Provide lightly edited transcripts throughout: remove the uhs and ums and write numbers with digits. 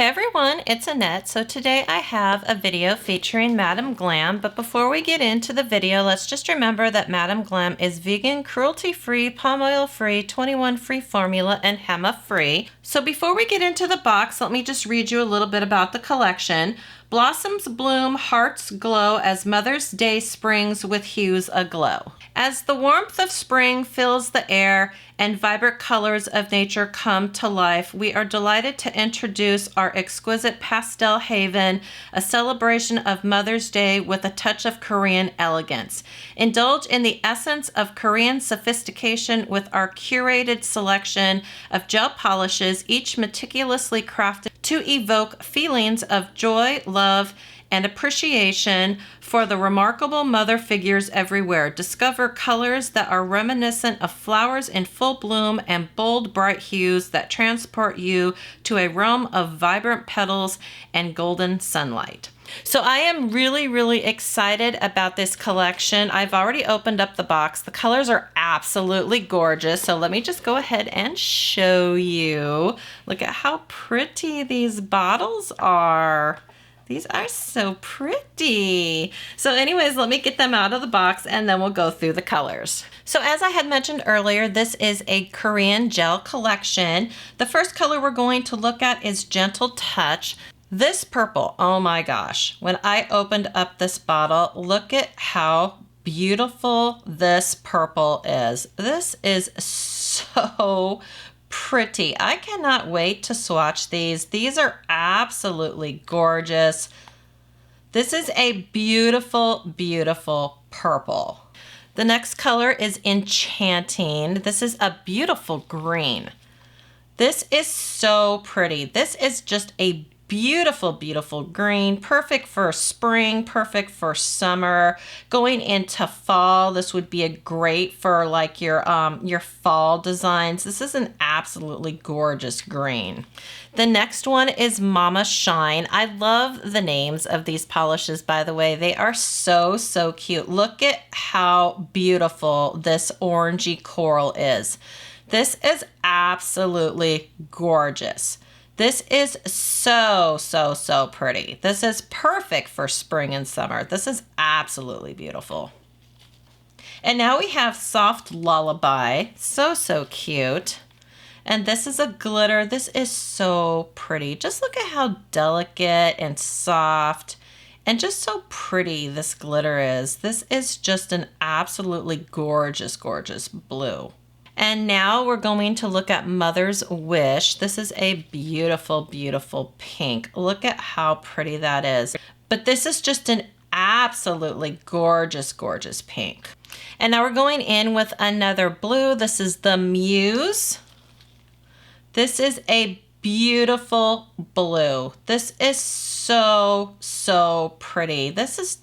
Hey everyone, it's Annette. So today I have a video featuring Madam Glam, but before we get into the video, let's just remember that Madam Glam is vegan, cruelty-free, palm oil-free, 21 free formula, and HEMA-free. So before we get into the box, let me just read you a little bit about the collection. Blossoms bloom, hearts glow as Mother's Day springs with hues aglow. As the warmth of spring fills the air and vibrant colors of nature come to life, we are delighted to introduce our exquisite Pastel Haven, a celebration of Mother's Day with a touch of Korean elegance. Indulge in the essence of Korean sophistication with our curated selection of gel polishes, each meticulously crafted to evoke feelings of joy, love, and appreciation for the remarkable mother figures everywhere. Discover colors that are reminiscent of flowers in full bloom and bold, bright hues that transport you to a realm of vibrant petals and golden sunlight. So I am really excited about this collection. I've already opened up the box. The colors are absolutely gorgeous. So let me just go ahead and show you. Look at how pretty these bottles are. These are so pretty. So anyways, let me get them out of the box and then we'll go through the colors. So as I had mentioned earlier, this is a Korean gel collection. The first color we're going to look at is Gentle Touch. This purple, oh my gosh. When I opened up this bottle, look at how beautiful this purple is. This is so pretty. I cannot wait to swatch these. These are absolutely gorgeous. This is a beautiful purple. The next color is Enchanting. This is a beautiful green. This is so pretty. This is just a beautiful green, perfect for spring, perfect for summer. Going into fall, this would be a great for like your fall designs. This is an absolutely gorgeous green. The next one is Mama Shine. I love the names of these polishes, by the way. They are so cute. Look at how beautiful this orangey coral is. This is absolutely gorgeous. This is so pretty. This is perfect for spring and summer. This is absolutely beautiful. And now we have Soft Lullaby. So cute. And this is a glitter. This is so pretty. Just look at how delicate and soft and just so pretty this glitter is. This is just an absolutely gorgeous blue. And now we're going to look at Mother's Wish. This is a beautiful pink. Look at how pretty that is. But this is just an absolutely gorgeous pink. And now we're going in with another blue. This is the Muse. This is a beautiful blue. This is so pretty. This is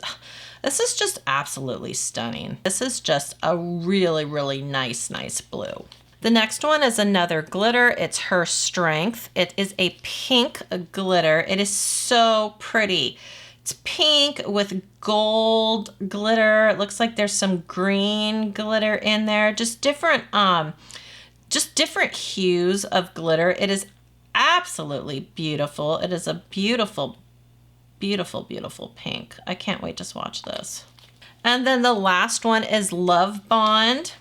just absolutely stunning. This is just a really nice blue. The next one is another glitter. It's Her Strength. It is a pink glitter. It is so pretty. It's pink with gold glitter. It looks like there's some green glitter in there. Just different hues of glitter. It is absolutely beautiful. It is a beautiful pink. I can't wait to swatch this. And then the last one is Love Bond.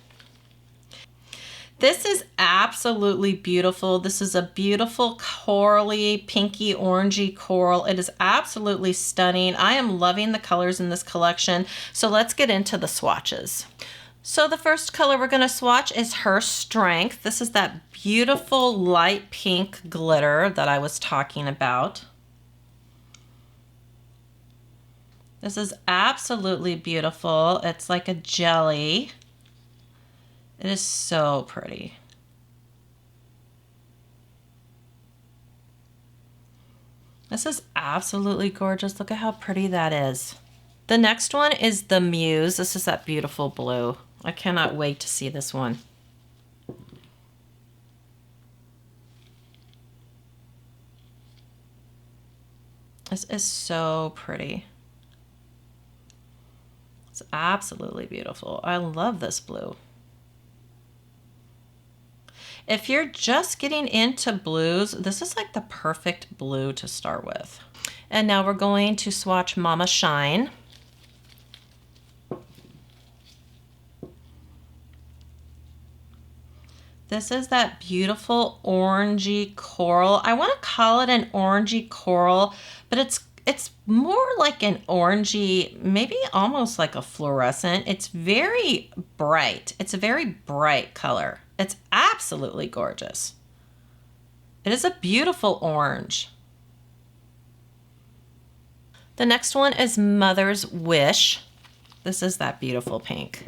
This is absolutely beautiful. This is a beautiful corally, pinky, orangey coral. It is absolutely stunning. I am loving the colors in this collection. So let's get into the swatches. So the first color we're going to swatch is Her Strength. This is that beautiful light pink glitter that I was talking about. This is absolutely beautiful. It's like a jelly. It is so pretty. This is absolutely gorgeous. Look at how pretty that is. The next one is the Muse. This is that beautiful blue. I cannot wait to see this one. This is so pretty. It's absolutely beautiful. I love this blue. If you're just getting into blues, this is like the perfect blue to start with. And now we're going to swatch Mama Shine. This is that beautiful orangey coral. I want to call it an orangey coral, but it's more like an orangey, maybe almost like a fluorescent. It's very bright. It's a very bright color. It's absolutely gorgeous. It is a beautiful orange. The next one is Mother's Wish. This is that beautiful pink.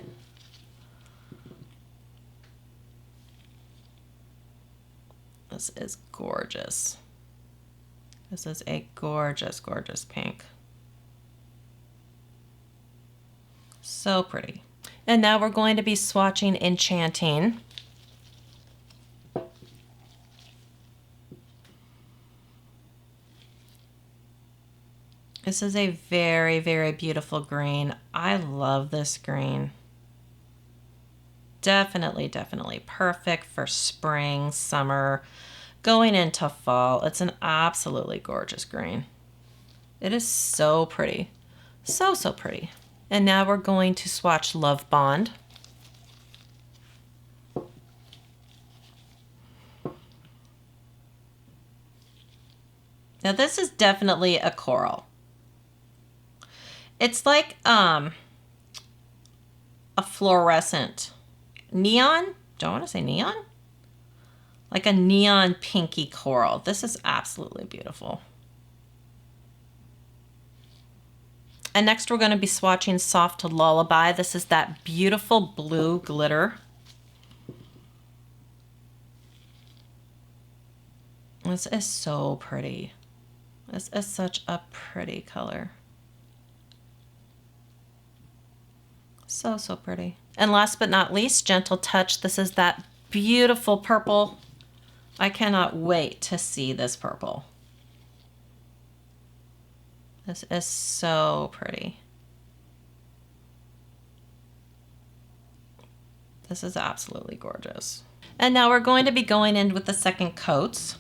This is gorgeous. This is a gorgeous, gorgeous pink. So pretty. And now we're going to be swatching Enchanting. This is a very, very beautiful green. I love this green. Definitely, definitely perfect for spring, summer, going into fall. It's an absolutely gorgeous green. It is so pretty. So, so pretty. And now we're going to swatch Love Bond. Now this is definitely a coral. It's like a fluorescent neon. Don't want to say neon. Like a neon pinky coral. This is absolutely beautiful. And next we're going to be swatching Soft Lullaby. This is that beautiful blue glitter. This is so pretty. This is such a pretty color. So, so pretty. And last but not least, Gentle Touch. This is that beautiful purple. I cannot wait to see this purple. This is so pretty. This is absolutely gorgeous. And now we're going to be going in with the second coats.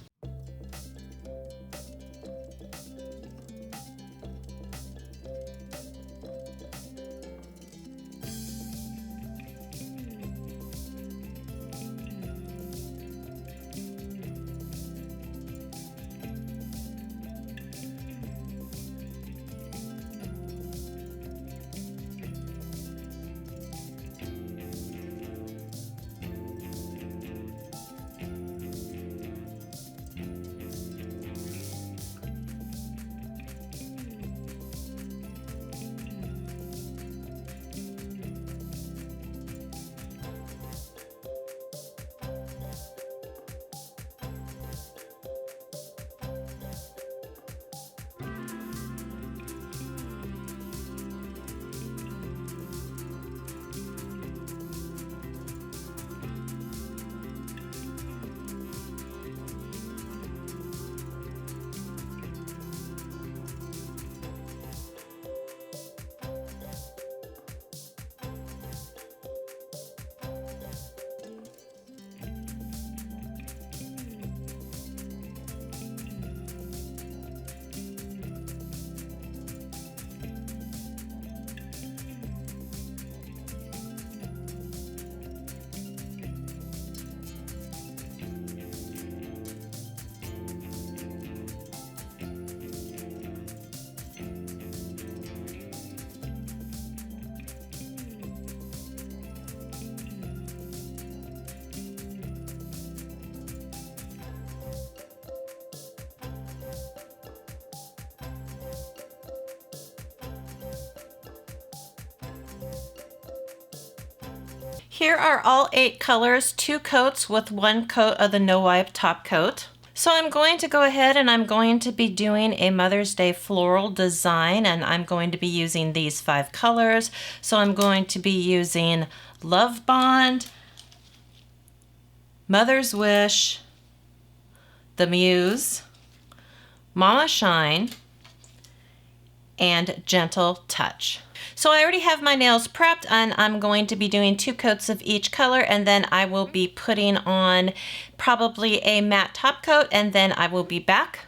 Here are all 8 colors, 2 coats with 1 coat of the No Wipe top coat. So I'm going to go ahead and I'm going to be doing a Mother's Day floral design, and I'm going to be using these 5 colors. So I'm going to be using Love Bond, Mother's Wish, The Muse, Mama Shine, and gentle touch. So I already have my nails prepped, and I'm going to be doing 2 coats of each color, and then I will be putting on probably a matte top coat, and then I will be back.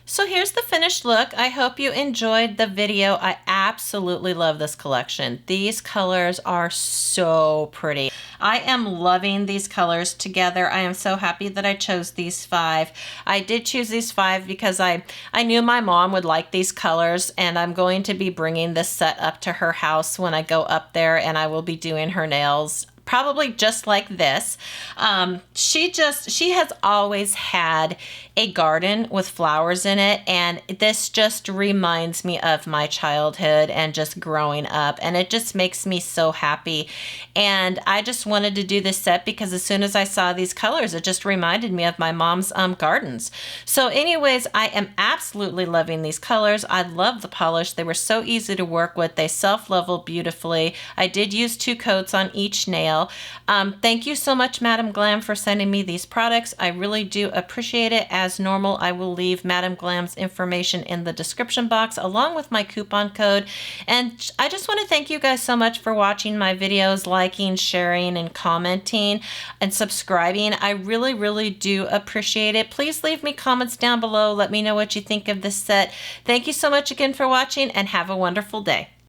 So here's the finished look. I hope you enjoyed the video. I absolutely love this collection. These colors are so pretty. I am loving these colors together. I am so happy that I chose these 5. I did choose these 5 because I knew my mom would like these colors, and I'm going to be bringing this set up to her house when I go up there, and I will be doing her nails probably just like this. She has always had a garden with flowers in it, and this just reminds me of my childhood and just growing up, and it just makes me so happy. And I just wanted to do this set because as soon as I saw these colors, it just reminded me of my mom's gardens. So anyways, I am absolutely loving these colors. I love the polish. They were so easy to work with. They self-level beautifully. I did use 2 coats on each nail. Thank you so much, Madam Glam, for sending me these products. I really do appreciate it. As normal, I will leave Madam Glam's information in the description box along with my coupon code. And I just want to thank you guys so much for watching my videos, liking, sharing, and commenting, and subscribing. I really, really do appreciate it. Please leave me comments down below. Let me know what you think of this set. Thank you so much again for watching, and have a wonderful day.